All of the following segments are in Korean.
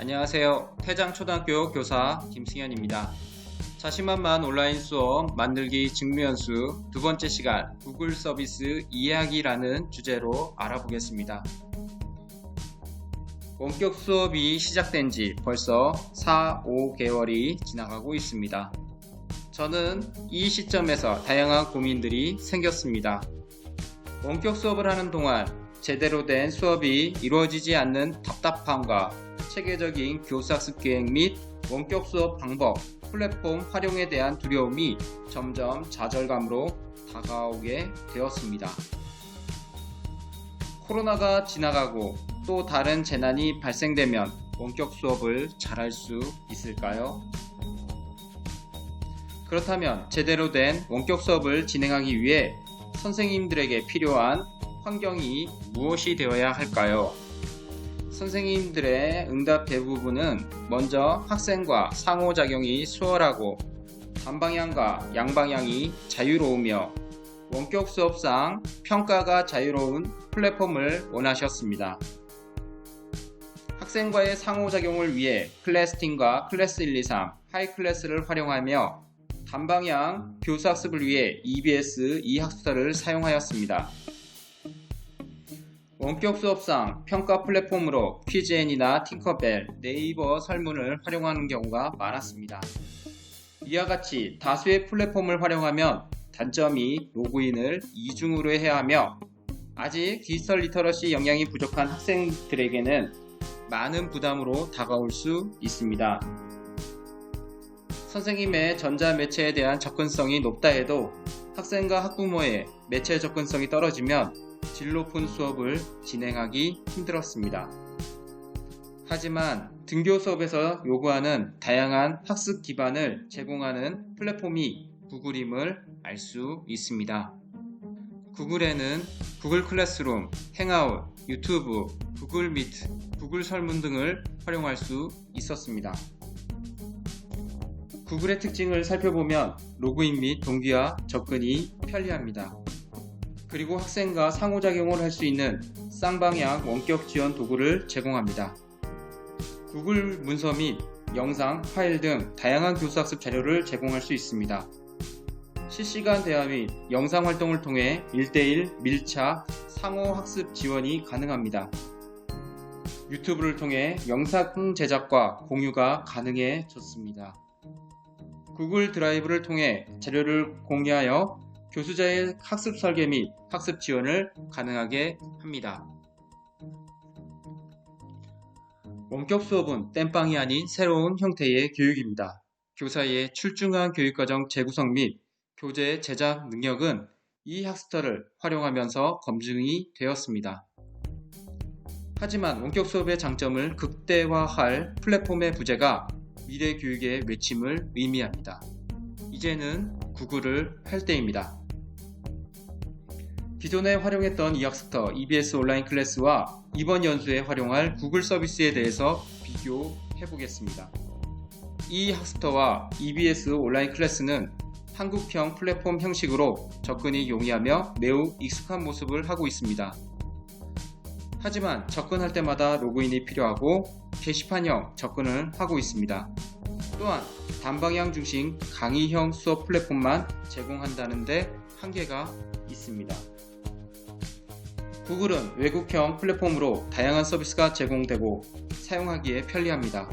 안녕하세요. 태장초등학교 교사 김승현입니다. 자신만만 온라인 수업 만들기 직무연수 두 번째 시간 구글 서비스 이해하기라는 주제로 알아보겠습니다. 원격 수업이 시작된 지 벌써 4-5개월이 지나가고 있습니다. 저는 이 시점에서 다양한 고민들이 생겼습니다. 원격 수업을 하는 동안 제대로 된 수업이 이루어지지 않는 답답함과 체계적인 교사학습 계획 및 원격 수업 방법, 플랫폼 활용에 대한 두려움이 점점 좌절감으로 다가오게 되었습니다. 코로나가 지나가고 또 다른 재난이 발생되면 원격 수업을 잘할 수 있을까요? 그렇다면 제대로 된 원격 수업을 진행하기 위해 선생님들에게 필요한 환경이 무엇이 되어야 할까요? 선생님들의 응답 대부분은 먼저 학생과 상호작용이 수월하고 단방향과 양방향이 자유로우며 원격 수업상 평가가 자유로운 플랫폼을 원하셨습니다. 학생과의 상호작용을 위해 클래스팀과 클래스 1, 2, 3, 하이클래스를 활용하며 단방향 교사학습을 위해 EBS e학습터를 사용하였습니다. 원격 수업상 평가 플랫폼으로 퀴즈앤이나 팅커벨, 네이버 설문을 활용하는 경우가 많았습니다. 이와 같이 다수의 플랫폼을 활용하면 단점이 로그인을 이중으로 해야 하며 아직 디지털 리터러시 역량이 부족한 학생들에게는 많은 부담으로 다가올 수 있습니다. 선생님의 전자매체에 대한 접근성이 높다 해도 학생과 학부모의 매체 접근성이 떨어지면 질 높은 수업을 진행하기 힘들었습니다. 하지만 등교 수업에서 요구하는 다양한 학습 기반을 제공하는 플랫폼이 구글임을 알 수 있습니다. 구글에는 구글 클래스룸, 행아웃, 유튜브, 구글 미트, 구글 설문 등을 활용할 수 있었습니다. 구글의 특징을 살펴보면 로그인 및 동기화 접근이 편리합니다. 그리고 학생과 상호작용을 할 수 있는 쌍방향 원격 지원 도구를 제공합니다. 구글 문서 및 영상, 파일 등 다양한 교수학습 자료를 제공할 수 있습니다. 실시간 대화 및 영상 활동을 통해 1대1 밀착 상호학습 지원이 가능합니다. 유튜브를 통해 영상 제작과 공유가 가능해졌습니다. 구글 드라이브를 통해 자료를 공유하여 교수자의 학습 설계 및 학습 지원을 가능하게 합니다. 원격 수업은 땜빵이 아닌 새로운 형태의 교육입니다. 교사의 출중한 교육과정 재구성 및 교재 제작 능력은 이 학습터를 활용하면서 검증이 되었습니다. 하지만 원격 수업의 장점을 극대화할 플랫폼의 부재가 미래 교육의 외침을 의미합니다. 이제는 구글을 할 때입니다. 기존에 활용했던 이 학습터 EBS 온라인 클래스와 이번 연수에 활용할 구글 서비스에 대해서 비교해 보겠습니다. 이 학습터와 EBS 온라인 클래스는 한국형 플랫폼 형식으로 접근이 용이하며 매우 익숙한 모습을 하고 있습니다. 하지만 접근할 때마다 로그인이 필요하고 게시판형 접근을 하고 있습니다. 또한 단방향 중심 강의형 수업 플랫폼만 제공한다는 데 한계가 있습니다. 구글은 외국형 플랫폼으로 다양한 서비스가 제공되고 사용하기에 편리합니다.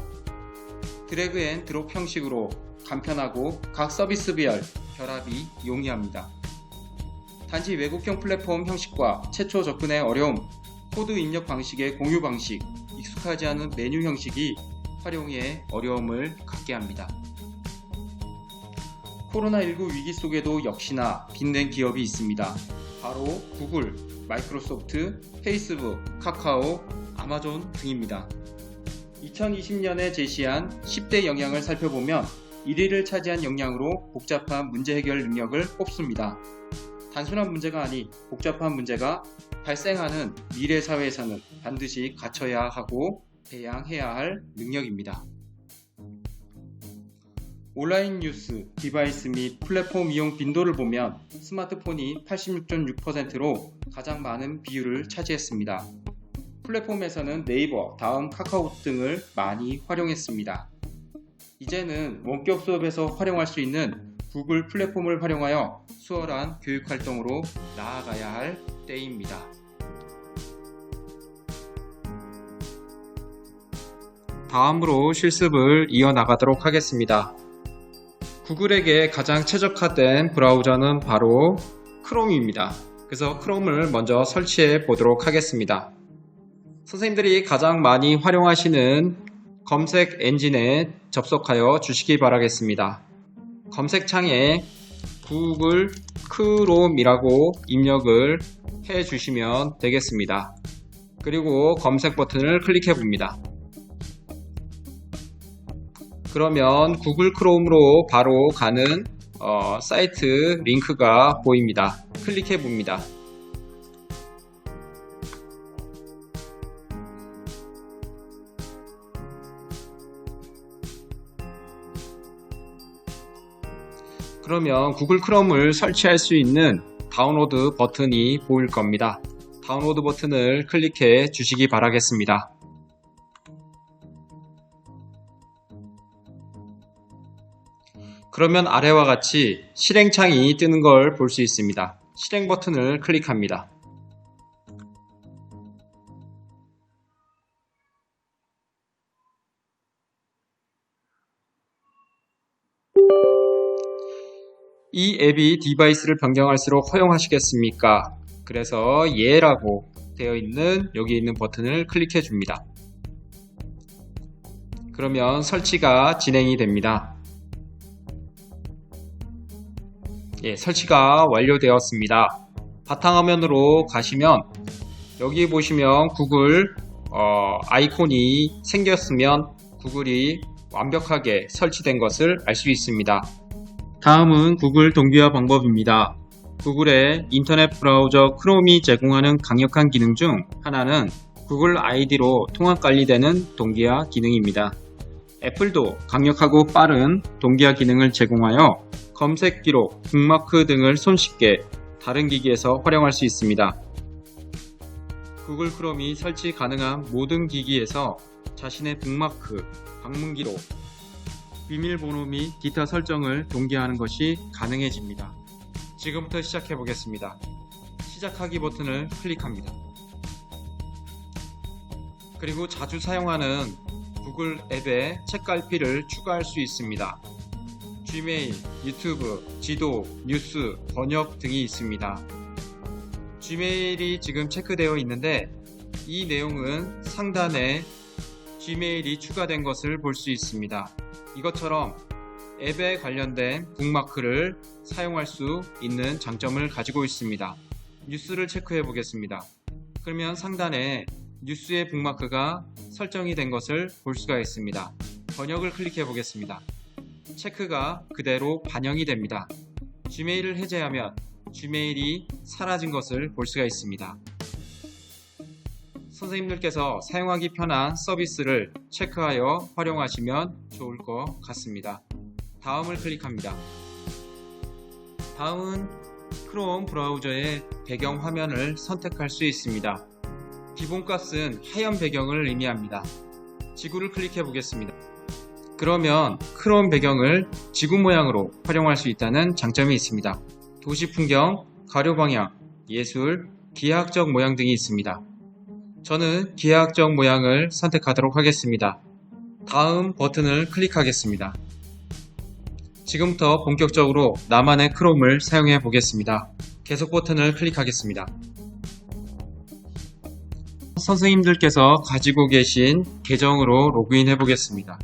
드래그 앤 드롭 형식으로 간편하고 각 서비스별 결합이 용이합니다. 단지 외국형 플랫폼 형식과 최초 접근의 어려움, 코드 입력 방식의 공유 방식, 익숙하지 않은 메뉴 형식이 활용에 어려움을 갖게 합니다. 코로나19 위기 속에도 역시나 빛낸 기업이 있습니다. 바로 구글, 마이크로소프트, 페이스북, 카카오, 아마존 등입니다. 2020년에 제시한 10대 역량을 살펴보면 1위를 차지한 역량으로 복잡한 문제 해결 능력을 꼽습니다. 단순한 문제가 아닌 복잡한 문제가 발생하는 미래 사회에서는 반드시 갖춰야 하고 배양해야 할 능력입니다. 온라인 뉴스, 디바이스 및 플랫폼 이용 빈도를 보면 스마트폰이 86.6%로 가장 많은 비율을 차지했습니다. 플랫폼에서는 네이버, 다음, 카카오톡 등을 많이 활용했습니다. 이제는 원격 수업에서 활용할 수 있는 구글 플랫폼을 활용하여 수월한 교육 활동으로 나아가야 할 때입니다. 다음으로 실습을 이어나가도록 하겠습니다. 구글에게 가장 최적화된 브라우저는 바로 크롬입니다. 그래서 크롬을 먼저 설치해 보도록 하겠습니다. 선생님들이 가장 많이 활용하시는 검색 엔진에 접속하여 주시기 바라겠습니다. 검색창에 구글 크롬이라고 입력을 해 주시면 되겠습니다. 그리고 검색 버튼을 클릭해 봅니다. 그러면 구글 크롬으로 바로 가는 사이트 링크가 보입니다. 클릭해 봅니다. 그러면 구글 크롬을 설치할 수 있는 다운로드 버튼이 보일 겁니다. 다운로드 버튼을 클릭해 주시기 바라겠습니다. 그러면 아래와 같이 실행창이 뜨는 걸 볼 수 있습니다. 실행 버튼을 클릭합니다. 이 앱이 디바이스를 변경할수록 허용하시겠습니까? 그래서 예라고 되어 있는 여기 있는 버튼을 클릭해 줍니다. 그러면 설치가 진행이 됩니다. 설치가 완료되었습니다. 바탕화면으로 가시면 여기 보시면 구글 아이콘이 생겼으면 구글이 완벽하게 설치된 것을 알 수 있습니다. 다음은 구글 동기화 방법입니다. 구글의 인터넷 브라우저 크롬이 제공하는 강력한 기능 중 하나는 구글 아이디로 통합 관리되는 동기화 기능입니다. 애플도 강력하고 빠른 동기화 기능을 제공하여 검색 기록, 북마크 등을 손쉽게 다른 기기에서 활용할 수 있습니다. 구글 크롬이 설치 가능한 모든 기기에서 자신의 북마크, 방문 기록, 비밀번호 및 기타 설정을 동기화하는 것이 가능해집니다. 지금부터 시작해 보겠습니다. 시작하기 버튼을 클릭합니다. 그리고 자주 사용하는 구글 앱에 책갈피를 추가할 수 있습니다. 지메일, 유튜브, 지도, 뉴스, 번역 등이 있습니다. 지메일이 지금 체크되어 있는데 이 내용은 상단에 지메일이 추가된 것을 볼 수 있습니다. 이것처럼 앱에 관련된 북마크를 사용할 수 있는 장점을 가지고 있습니다. 뉴스를 체크해 보겠습니다. 그러면 상단에 뉴스의 북마크가 설정이 된 것을 볼 수가 있습니다. 번역을 클릭해 보겠습니다. 체크가 그대로 반영이 됩니다. 지메일을 해제하면 지메일이 사라진 것을 볼 수가 있습니다. 선생님들께서 사용하기 편한 서비스를 체크하여 활용하시면 좋을 것 같습니다. 다음을 클릭합니다. 다음은 크롬 브라우저의 배경 화면을 선택할 수 있습니다. 기본값은 하얀 배경을 의미합니다. 지구를 클릭해 보겠습니다. 그러면 크롬 배경을 지구 모양으로 활용할 수 있다는 장점이 있습니다. 도시 풍경, 가로 방향, 예술, 기하학적 모양 등이 있습니다. 저는 기하학적 모양을 선택하도록 하겠습니다. 다음 버튼을 클릭하겠습니다. 지금부터 본격적으로 나만의 크롬을 사용해 보겠습니다. 계속 버튼을 클릭하겠습니다. 선생님들께서 가지고 계신 계정으로 로그인 해 보겠습니다.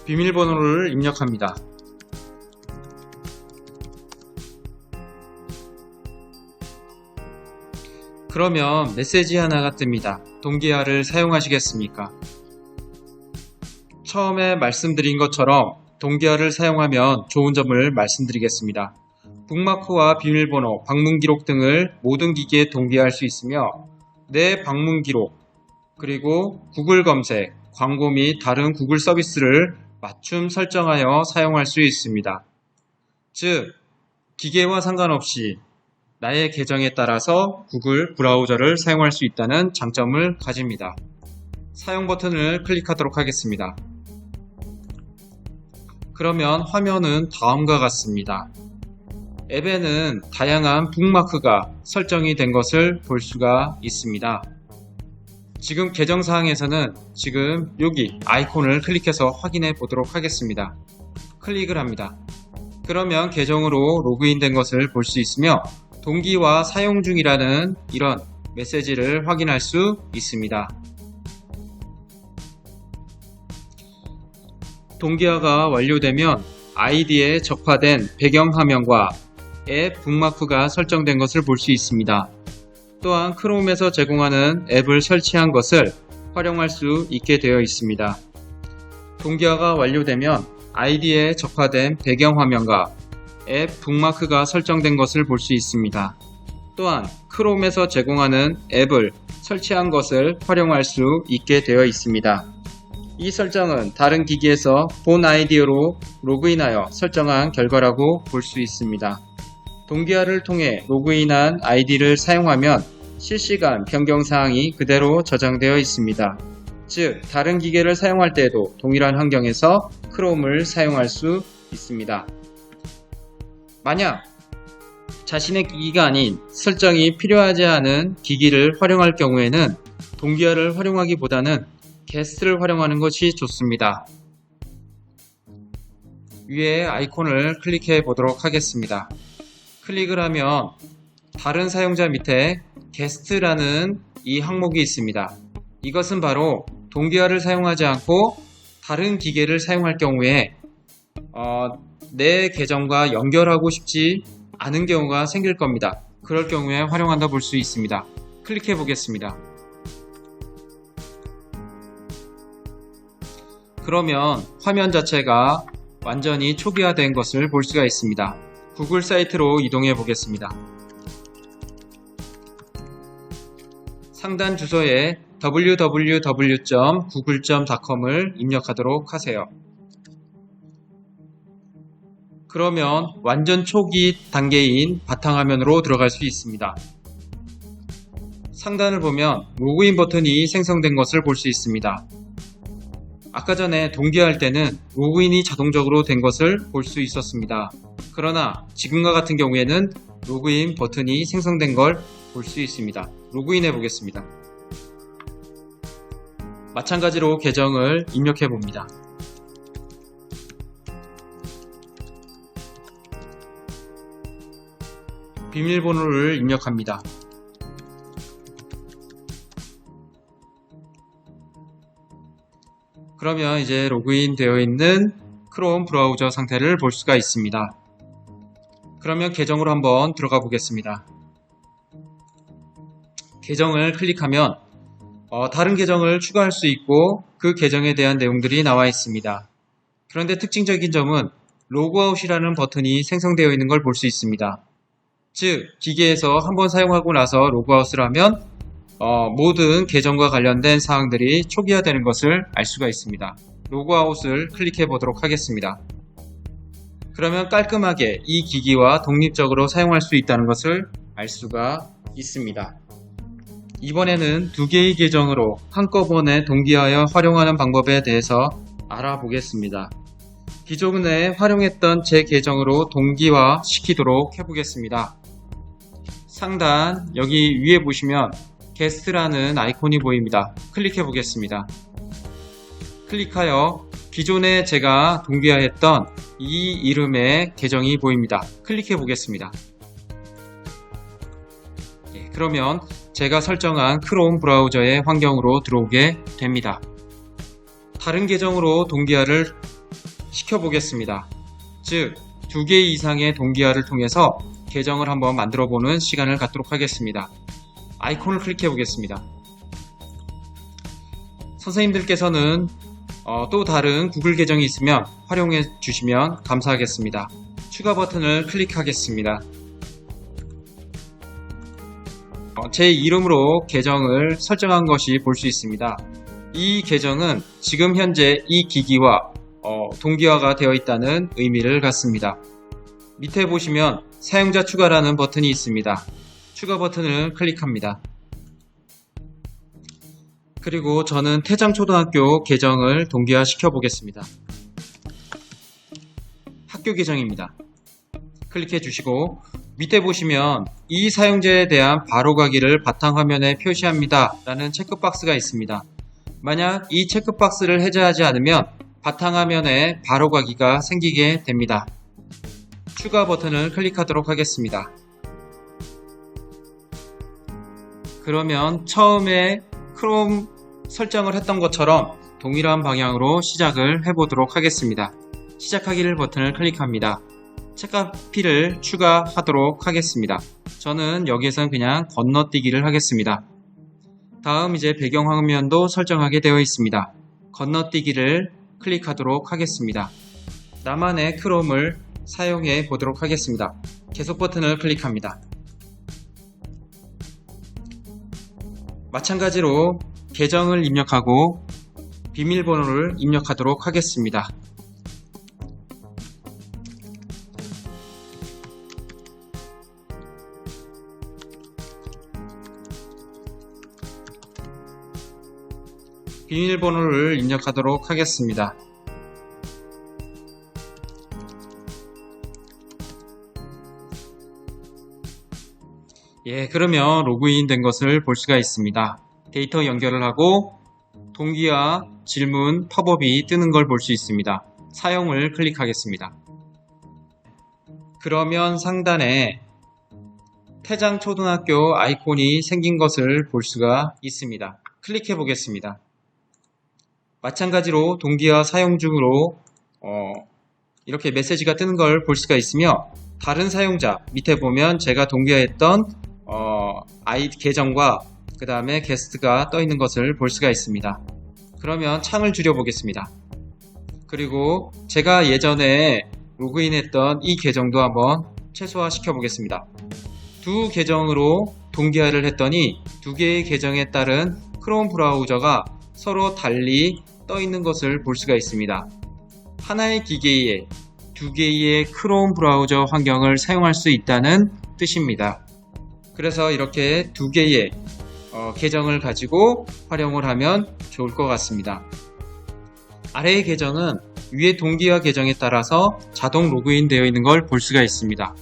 비밀번호를 입력합니다. 그러면 메시지 하나가 뜹니다. 동기화를 사용하시겠습니까? 처음에 말씀드린 것처럼 동기화를 사용하면 좋은 점을 말씀드리겠습니다. 북마크와 비밀번호, 방문 기록 등을 모든 기기에 동기화할 수 있으며 내 방문 기록, 그리고 구글 검색, 광고 및 다른 구글 서비스를 맞춤 설정하여 사용할 수 있습니다. 즉, 기계와 상관없이 나의 계정에 따라서 구글 브라우저를 사용할 수 있다는 장점을 가집니다. 사용 버튼을 클릭하도록 하겠습니다. 그러면 화면은 다음과 같습니다. 앱에는 다양한 북마크가 설정이 된 것을 볼 수가 있습니다. 지금 계정 사항에서는 지금 여기 아이콘을 클릭해서 확인해 보도록 하겠습니다. 클릭을 합니다. 그러면 계정으로 로그인 된 것을 볼 수 있으며 동기와 사용 중이라는 이런 메시지를 확인할 수 있습니다. 동기화가 완료되면 아이디에 적화된 배경 화면과 앱 북마크가 설정된 것을 볼 수 있습니다. 또한 크롬에서 제공하는 앱을 설치한 것을 활용할 수 있게 되어 있습니다. 동기화가 완료되면 아이디에 적화된 배경 화면과 앱 북마크가 설정된 것을 볼 수 있습니다. 또한 크롬에서 제공하는 앱을 설치한 것을 활용할 수 있게 되어 있습니다. 이 설정은 다른 기기에서 본 아이디로 로그인하여 설정한 결과라고 볼 수 있습니다. 동기화를 통해 로그인한 아이디를 사용하면 실시간 변경 사항이 그대로 저장되어 있습니다. 즉, 다른 기계를 사용할 때에도 동일한 환경에서 크롬을 사용할 수 있습니다. 만약 자신의 기기가 아닌 설정이 필요하지 않은 기기를 활용할 경우에는 동기화를 활용하기보다는 게스트를 활용하는 것이 좋습니다. 위에 아이콘을 클릭해 보도록 하겠습니다. 클릭을 하면 다른 사용자 밑에 게스트라는 이 항목이 있습니다. 이것은 바로 동기화를 사용하지 않고 다른 기계를 사용할 경우에 내 계정과 연결하고 싶지 않은 경우가 생길 겁니다. 그럴 경우에 활용한다 볼 수 있습니다. 클릭해 보겠습니다. 그러면 화면 자체가 완전히 초기화된 것을 볼 수가 있습니다. 구글 사이트로 이동해 보겠습니다. 상단 주소에 www.google.com을 입력하도록 하세요. 그러면 완전 초기 단계인 바탕화면으로 들어갈 수 있습니다. 상단을 보면 로그인 버튼이 생성된 것을 볼 수 있습니다. 아까 전에 동기화할 때는 로그인이 자동적으로 된 것을 볼 수 있었습니다. 그러나 지금과 같은 경우에는 로그인 버튼이 생성된 걸 볼 수 있습니다. 로그인해 보겠습니다. 마찬가지로 계정을 입력해 봅니다. 비밀번호를 입력합니다. 그러면 이제 로그인 되어 있는 크롬 브라우저 상태를 볼 수가 있습니다. 그러면 계정으로 한번 들어가 보겠습니다. 계정을 클릭하면 다른 계정을 추가할 수 있고 그 계정에 대한 내용들이 나와 있습니다. 그런데 특징적인 점은 로그아웃이라는 버튼이 생성되어 있는 걸 볼 수 있습니다. 즉, 기계에서 한번 사용하고 나서 로그아웃을 하면 모든 계정과 관련된 사항들이 초기화되는 것을 알 수가 있습니다. 로그아웃을 클릭해 보도록 하겠습니다. 그러면 깔끔하게 이 기기와 독립적으로 사용할 수 있다는 것을 알 수가 있습니다. 이번에는 두 개의 계정으로 한꺼번에 동기화하여 활용하는 방법에 대해서 알아보겠습니다. 기존에 활용했던 제 계정으로 동기화 시키도록 해보겠습니다. 상단 여기 위에 보시면 게스트라는 아이콘이 보입니다. 클릭해 보겠습니다. 클릭하여 기존에 제가 동기화했던 이 이름의 계정이 보입니다. 클릭해 보겠습니다. 그러면 제가 설정한 크롬 브라우저의 환경으로 들어오게 됩니다. 다른 계정으로 동기화를 시켜보겠습니다. 즉, 2개 이상의 동기화를 통해서 계정을 한번 만들어 보는 시간을 갖도록 하겠습니다. 아이콘을 클릭해 보겠습니다. 선생님들께서는 또 다른 구글 계정이 있으면 활용해 주시면 감사하겠습니다. 추가 버튼을 클릭하겠습니다. 제 이름으로 계정을 설정한 것이 볼 수 있습니다. 이 계정은 지금 현재 이 기기와 동기화가 되어 있다는 의미를 갖습니다. 밑에 보시면 사용자 추가라는 버튼이 있습니다. 추가 버튼을 클릭합니다. 그리고 저는 태장초등학교 계정을 동기화 시켜 보겠습니다. 학교 계정입니다. 클릭해 주시고 밑에 보시면 이 사용자에 대한 바로가기를 바탕화면에 표시합니다 라는 체크박스가 있습니다. 만약 이 체크박스를 해제하지 않으면 바탕화면에 바로가기가 생기게 됩니다. 추가 버튼을 클릭하도록 하겠습니다. 그러면 처음에 크롬 설정을 했던 것처럼 동일한 방향으로 시작을 해보도록 하겠습니다. 시작하기를 버튼을 클릭합니다. 책가피를 추가하도록 하겠습니다. 저는 여기에서는 그냥 건너뛰기를 하겠습니다. 다음 이제 배경화면도 설정하게 되어 있습니다. 건너뛰기를 클릭하도록 하겠습니다. 나만의 크롬을 사용해 보도록 하겠습니다. 계속 버튼을 클릭합니다. 마찬가지로 계정을 입력하고 비밀번호를 입력하도록 하겠습니다. 비밀번호를 입력하도록 하겠습니다. 그러면 로그인 된 것을 볼 수가 있습니다. 데이터 연결을 하고 동기화, 질문, 팝업이 뜨는 걸 볼 수 있습니다. 사용을 클릭하겠습니다. 그러면 상단에 태장초등학교 아이콘이 생긴 것을 볼 수가 있습니다. 클릭해 보겠습니다. 마찬가지로 동기화 사용 중으로 이렇게 메시지가 뜨는 걸 볼 수가 있으며 다른 사용자 밑에 보면 제가 동기화했던 계정과 그 다음에 게스트가 떠 있는 것을 볼 수가 있습니다. 그러면 창을 줄여 보겠습니다. 그리고 제가 예전에 로그인했던 이 계정도 한번 최소화 시켜 보겠습니다. 두 계정으로 동기화를 했더니 두 개의 계정에 따른 크롬 브라우저가 서로 달리 떠 있는 것을 볼 수가 있습니다. 하나의 기계에 두 개의 크롬 브라우저 환경을 사용할 수 있다는 뜻입니다. 그래서 이렇게 두 개의 계정을 가지고 활용을 하면 좋을 것 같습니다. 아래의 계정은 위의 동기화 계정에 따라서 자동 로그인 되어 있는 걸 볼 수가 있습니다.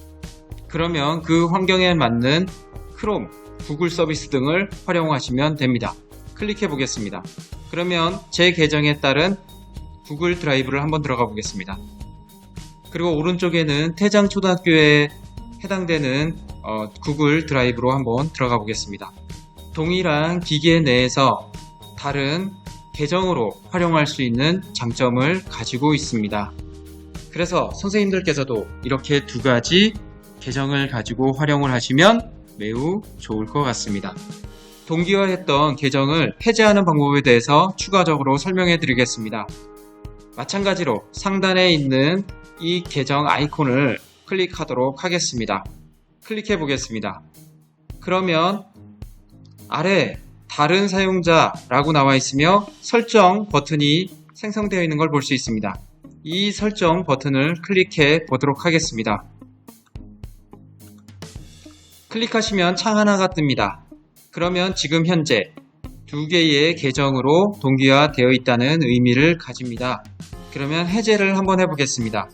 그러면 그 환경에 맞는 크롬, 구글 서비스 등을 활용하시면 됩니다. 클릭해 보겠습니다. 그러면 제 계정에 따른 구글 드라이브를 한번 들어가 보겠습니다. 그리고 오른쪽에는 태장초등학교에 해당되는 구글 드라이브로 한번 들어가 보겠습니다. 동일한 기계 내에서 다른 계정으로 활용할 수 있는 장점을 가지고 있습니다. 그래서 선생님들께서도 이렇게 두 가지 계정을 가지고 활용을 하시면 매우 좋을 것 같습니다. 동기화했던 계정을 해제하는 방법에 대해서 추가적으로 설명해 드리겠습니다. 마찬가지로 상단에 있는 이 계정 아이콘을 클릭하도록 하겠습니다. 클릭해 보겠습니다. 그러면 아래 다른 사용자라고 나와 있으며 설정 버튼이 생성되어 있는 걸 볼 수 있습니다. 이 설정 버튼을 클릭해 보도록 하겠습니다. 클릭하시면 창 하나가 뜹니다. 그러면 지금 현재 두 개의 계정으로 동기화 되어 있다는 의미를 가집니다. 그러면 해제를 한번 해보겠습니다.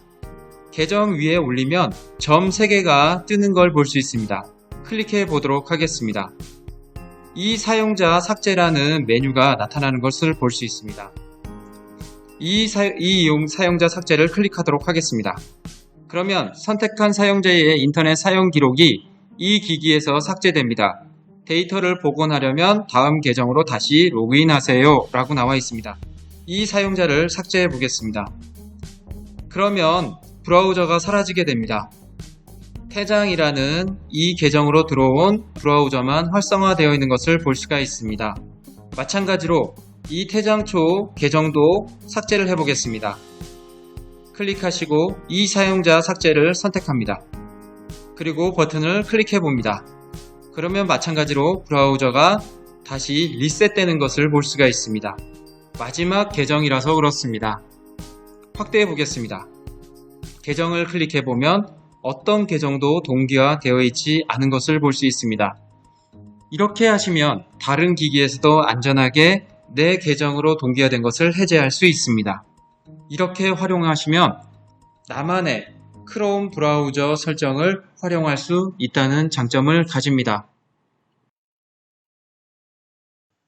계정 위에 올리면 점 3개가 뜨는 걸 볼 수 있습니다. 클릭해 보도록 하겠습니다. 이 사용자 삭제라는 메뉴가 나타나는 것을 볼 수 있습니다. 이 사용자 삭제를 클릭하도록 하겠습니다. 그러면 선택한 사용자의 인터넷 사용 기록이 이 기기에서 삭제됩니다. 데이터를 복원하려면 다음 계정으로 다시 로그인하세요 라고 나와 있습니다. 이 사용자를 삭제해 보겠습니다. 그러면 브라우저가 사라지게 됩니다. 태장이라는 이 계정으로 들어온 브라우저만 활성화되어 있는 것을 볼 수가 있습니다. 마찬가지로 이 태장초 계정도 삭제를 해 보겠습니다. 클릭하시고 이 사용자 삭제를 선택합니다. 그리고 버튼을 클릭해 봅니다. 그러면 마찬가지로 브라우저가 다시 리셋되는 것을 볼 수가 있습니다. 마지막 계정이라서 그렇습니다. 확대해 보겠습니다. 계정을 클릭해 보면 어떤 계정도 동기화되어 있지 않은 것을 볼 수 있습니다. 이렇게 하시면 다른 기기에서도 안전하게 내 계정으로 동기화된 것을 해제할 수 있습니다. 이렇게 활용하시면 나만의 크롬 브라우저 설정을 활용할 수 있다는 장점을 가집니다.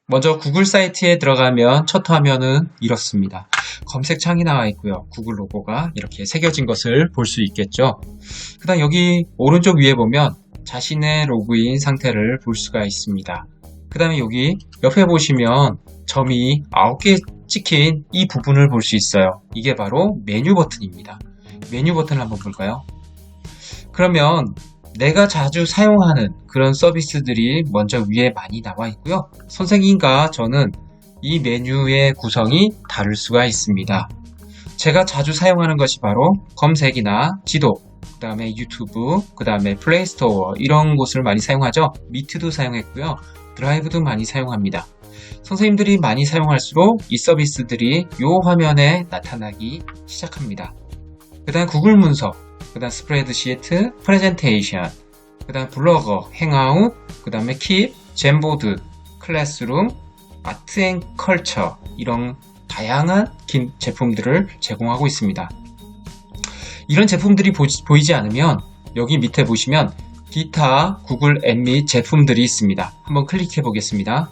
먼저 구글 사이트에 들어가면 첫 화면은 이렇습니다. 검색창이 나와 있고요. 구글 로고가 이렇게 새겨진 것을 볼 수 있겠죠. 그 다음 여기 오른쪽 위에 보면 자신의 로그인 상태를 볼 수가 있습니다. 그 다음에 여기 옆에 보시면 점이 9개 찍힌 이 부분을 볼 수 있어요. 이게 바로 메뉴 버튼입니다. 메뉴 버튼을 한번 볼까요? 그러면 내가 자주 사용하는 그런 서비스들이 먼저 위에 많이 나와 있고요. 선생님과 저는 이 메뉴의 구성이 다를 수가 있습니다. 제가 자주 사용하는 것이 바로 검색이나 지도, 그 다음에 유튜브, 그 다음에 플레이스토어 이런 곳을 많이 사용하죠. 미트도 사용했고요. 드라이브도 많이 사용합니다. 선생님들이 많이 사용할수록 이 서비스들이 이 화면에 나타나기 시작합니다. 그 다음 구글 문서, 그 다음 스프레드시트, 프레젠테이션, 그 다음 블로거, 행아웃, 그 다음에 킵, 젠보드, 클래스룸, 아트 앤 컬처 이런 다양한 제품들을 제공하고 있습니다. 이런 제품들이 보이지 않으면 여기 밑에 보시면 기타 구글 앱 및 제품들이 있습니다. 한번 클릭해 보겠습니다.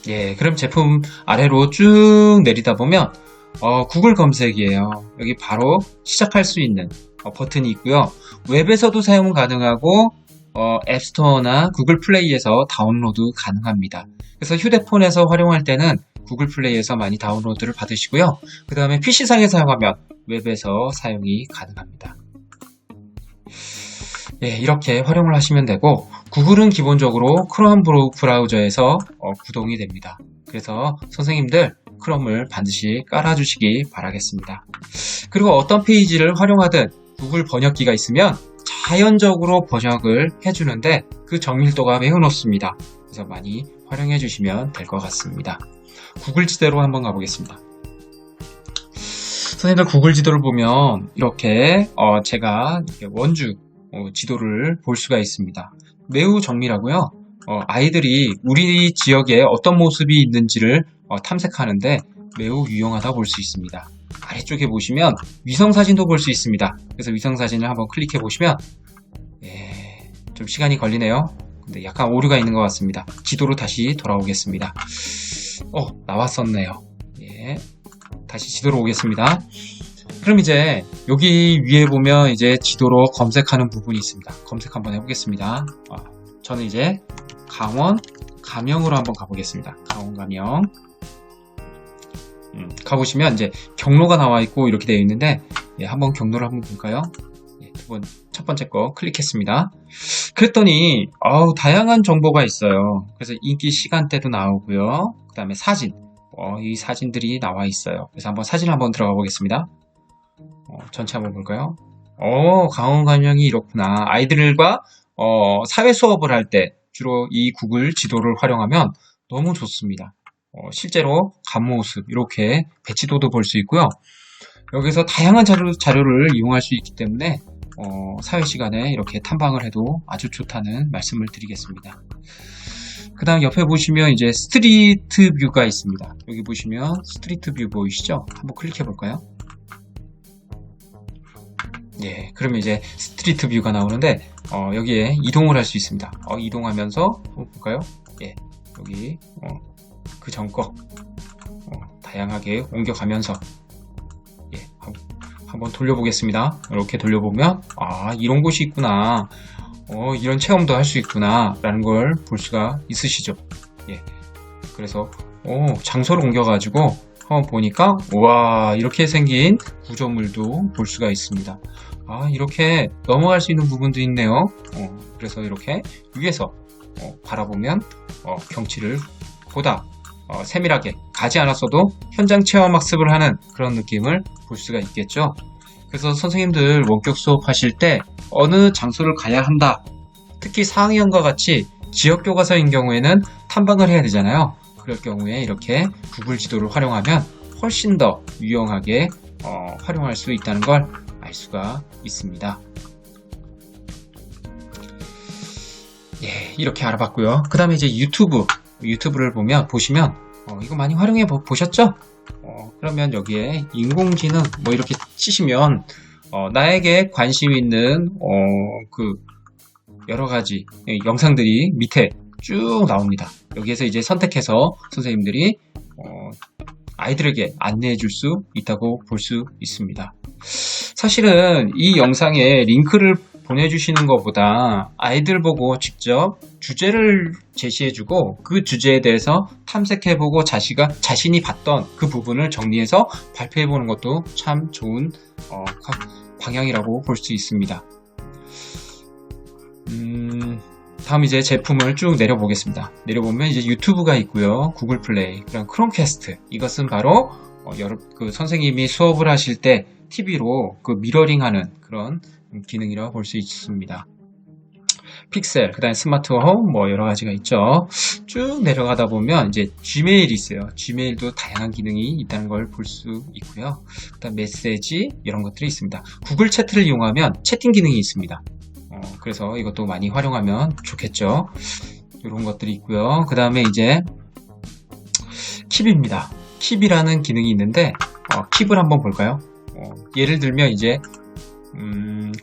예, 그럼 제품 아래로 쭉 내리다 보면 구글 검색이에요. 여기 바로 시작할 수 있는 버튼이 있고요. 웹에서도 사용 가능하고 앱스토어나 구글 플레이에서 다운로드 가능합니다. 그래서 휴대폰에서 활용할 때는 구글 플레이에서 많이 다운로드를 받으시고요. 그 다음에 PC상에 사용하면 웹에서 사용이 가능합니다. 예, 이렇게 활용을 하시면 되고 구글은 기본적으로 크롬 브라우저에서 구동이 됩니다. 그래서 선생님들 크롬을 반드시 깔아주시기 바라겠습니다. 그리고 어떤 페이지를 활용하든 구글 번역기가 있으면 자연적으로 번역을 해주는데 그 정밀도가 매우 높습니다. 그래서 많이 활용해 주시면 될 것 같습니다. 구글 지도로 한번 가보겠습니다. 선생님들 구글 지도를 보면 이렇게 제가 원주 지도를 볼 수가 있습니다. 매우 정밀하고요. 아이들이 우리 지역에 어떤 모습이 있는지를 탐색하는데 매우 유용하다 볼 수 있습니다. 아래쪽에 보시면 위성사진도 볼 수 있습니다. 그래서 위성사진을 한번 클릭해 보시면 좀 시간이 걸리네요. 근데 약간 오류가 있는 것 같습니다. 지도로 다시 돌아오겠습니다. 나왔었네요. 예, 다시 지도로 오겠습니다. 그럼 이제 여기 위에 보면 이제 지도로 검색하는 부분이 있습니다. 검색 한번 해보겠습니다. 저는 이제 강원 가명으로 한번 가보겠습니다. 강원 가명. 가보시면 이제 경로가 나와 있고 이렇게 되어 있는데 한번 경로를 한번 볼까요? 첫 번째 거 클릭했습니다. 그랬더니 다양한 정보가 있어요. 그래서 인기 시간대도 나오고요. 그 다음에 사진, 이 사진들이 나와 있어요. 그래서 한번 사진 한번 들어가 보겠습니다. 전체 한번 볼까요? 강원 가명이 이렇구나. 아이들과 사회 수업을 할 때 주로 이 구글 지도를 활용하면 너무 좋습니다. 실제로 겉모습 이렇게 배치도도 볼 수 있고요. 여기서 다양한 자료를 이용할 수 있기 때문에 사회 시간에 이렇게 탐방을 해도 아주 좋다는 말씀을 드리겠습니다. 그 다음 옆에 보시면 이제 스트리트 뷰가 있습니다. 여기 보시면 스트리트 뷰 보이시죠? 한번 클릭해 볼까요? 예, 그러면 이제 스트리트 뷰가 나오는데 여기에 이동을 할 수 있습니다. 이동하면서 한번 볼까요? 예, 여기 그 전 거 다양하게 옮겨가면서 예, 한번 돌려보겠습니다. 이렇게 돌려보면 이런 곳이 있구나. 이런 체험도 할 수 있구나 라는 걸 볼 수가 있으시죠. 예, 그래서 장소를 옮겨가지고 한번 보니까 우와, 이렇게 생긴 구조물도 볼 수가 있습니다. 이렇게 넘어갈 수 있는 부분도 있네요. 그래서 이렇게 위에서 바라보면 경치를 보다 세밀하게 가지 않았어도 현장 체험 학습을 하는 그런 느낌을 볼 수가 있겠죠. 그래서 선생님들 원격 수업 하실 때 어느 장소를 가야 한다, 특히 4학년과 같이 지역 교과서인 경우에는 탐방을 해야 되잖아요. 그럴 경우에 이렇게 구글 지도를 활용하면 훨씬 더 유용하게 활용할 수 있다는 걸 알 수가 있습니다. 예, 이렇게 알아봤고요. 그 다음에 이제 유튜브를 보시면 이거 많이 활용해 보셨죠? 그러면 여기에 인공지능 뭐 이렇게 치시면 나에게 관심 있는 그 여러 가지 영상들이 밑에 쭉 나옵니다. 여기에서 이제 선택해서 선생님들이 아이들에게 안내해 줄 수 있다고 볼 수 있습니다. 사실은 이 영상에 링크를 보내주시는 것보다 아이들 보고 직접 주제를 제시해주고 그 주제에 대해서 탐색해보고 자신이 봤던 그 부분을 정리해서 발표해보는 것도 참 좋은 방향이라고 볼 수 있습니다. 다음 이제 제품을 쭉 내려보겠습니다. 내려보면 이제 유튜브가 있고요. 구글 플레이, 그다음 크롬캐스트. 이것은 바로 그 선생님이 수업을 하실 때 TV로 그 미러링하는 그런 기능이라고 볼 수 있습니다. 픽셀, 그 다음에 스마트홈, 뭐 여러 가지가 있죠. 쭉 내려가다 보면 이제 Gmail이 있어요. Gmail도 다양한 기능이 있다는 걸 볼 수 있고요. 그 다음 메시지, 이런 것들이 있습니다. 구글 채트를 이용하면 채팅 기능이 있습니다. 그래서 이것도 많이 활용하면 좋겠죠. 이런 것들이 있고요. 그 다음에 이제 킵입니다. 킵이라는 기능이 있는데 킵을 한번 볼까요? 예를 들면 이제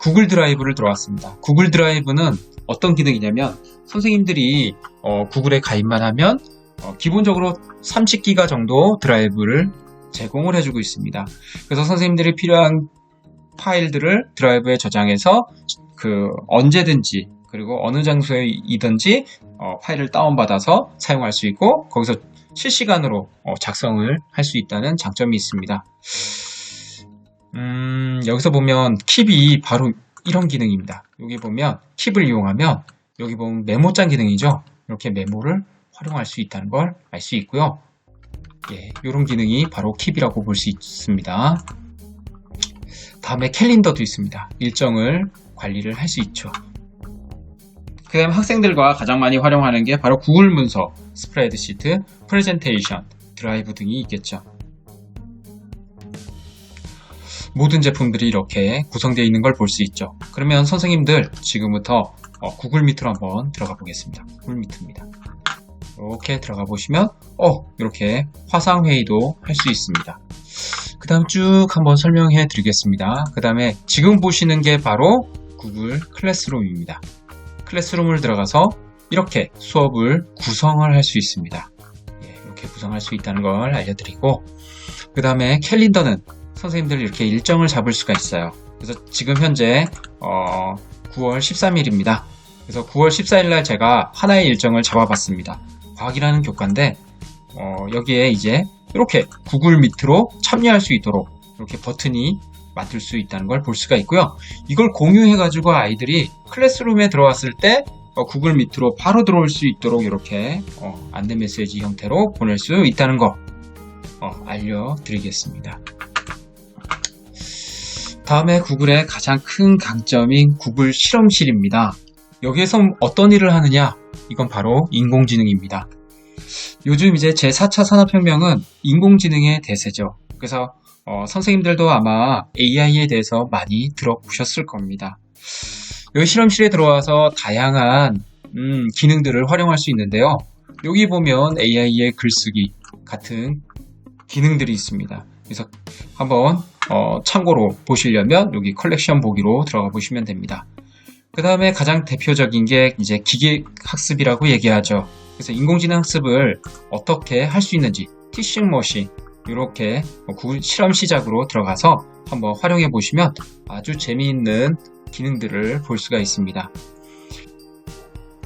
구글 드라이브를 들어왔습니다. 구글 드라이브는 어떤 기능이냐면 선생님들이 구글에 가입만 하면 기본적으로 30기가 정도 드라이브를 제공을 해주고 있습니다. 그래서 선생님들이 필요한 파일들을 드라이브에 저장해서 언제든지 그리고 어느 장소에이든지 파일을 다운받아서 사용할 수 있고 거기서 실시간으로 작성을 할 수 있다는 장점이 있습니다. 여기서 보면 킵이 바로 이런 기능입니다. 여기 보면 킵을 이용하면 여기 보면 메모장 기능이죠. 이렇게 메모를 활용할 수 있다는 걸 알 수 있고요. 예, 이런 기능이 바로 킵이라고 볼 수 있습니다. 다음에 캘린더도 있습니다. 일정을 관리를 할 수 있죠. 그 다음 학생들과 가장 많이 활용하는 게 바로 구글 문서, 스프레드시트, 프레젠테이션, 드라이브 등이 있겠죠. 모든 제품들이 이렇게 구성되어 있는 걸 볼 수 있죠. 그러면 선생님들 지금부터 구글 미트로 한번 들어가 보겠습니다. 구글 미트입니다. 이렇게 들어가 보시면 이렇게 화상회의도 할 수 있습니다. 그 다음 쭉 한번 설명해 드리겠습니다. 그 다음에 지금 보시는 게 바로 구글 클래스룸입니다. 클래스룸을 들어가서 이렇게 수업을 구성을 할 수 있습니다. 이렇게 구성할 수 있다는 걸 알려드리고 그 다음에 캘린더는 선생님들 이렇게 일정을 잡을 수가 있어요. 그래서 지금 현재 9월 13일입니다. 그래서 9월 14일 날 제가 하나의 일정을 잡아봤습니다. 과학이라는 교과인데 여기에 이제 이렇게 구글 미트로 참여할 수 있도록 이렇게 버튼이 만들 수 있다는 걸 볼 수가 있고요. 이걸 공유해가지고 아이들이 클래스룸에 들어왔을 때 구글 미트로 바로 들어올 수 있도록 이렇게 안내 메시지 형태로 보낼 수 있다는 거 알려드리겠습니다. 다음에 구글의 가장 큰 강점인 구글 실험실입니다. 여기에서 어떤 일을 하느냐? 이건 바로 인공지능입니다. 요즘 이제 제4차 산업혁명은 인공지능의 대세죠. 그래서 선생님들도 아마 AI에 대해서 많이 들어보셨을 겁니다. 여기 실험실에 들어와서 다양한 기능들을 활용할 수 있는데요. 여기 보면 AI의 글쓰기 같은 기능들이 있습니다. 그래서 한번 참고로 보시려면 여기 컬렉션 보기로 들어가 보시면 됩니다. 그 다음에 가장 대표적인 게 이제 기계학습이라고 얘기하죠. 그래서 인공지능 학습을 어떻게 할 수 있는지 티칭 머신 이렇게 구글 실험 시작으로 들어가서 한번 활용해 보시면 아주 재미있는 기능들을 볼 수가 있습니다.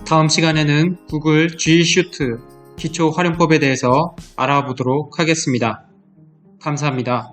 다음 시간에는 구글 G 슈트 기초 활용법에 대해서 알아보도록 하겠습니다. 감사합니다.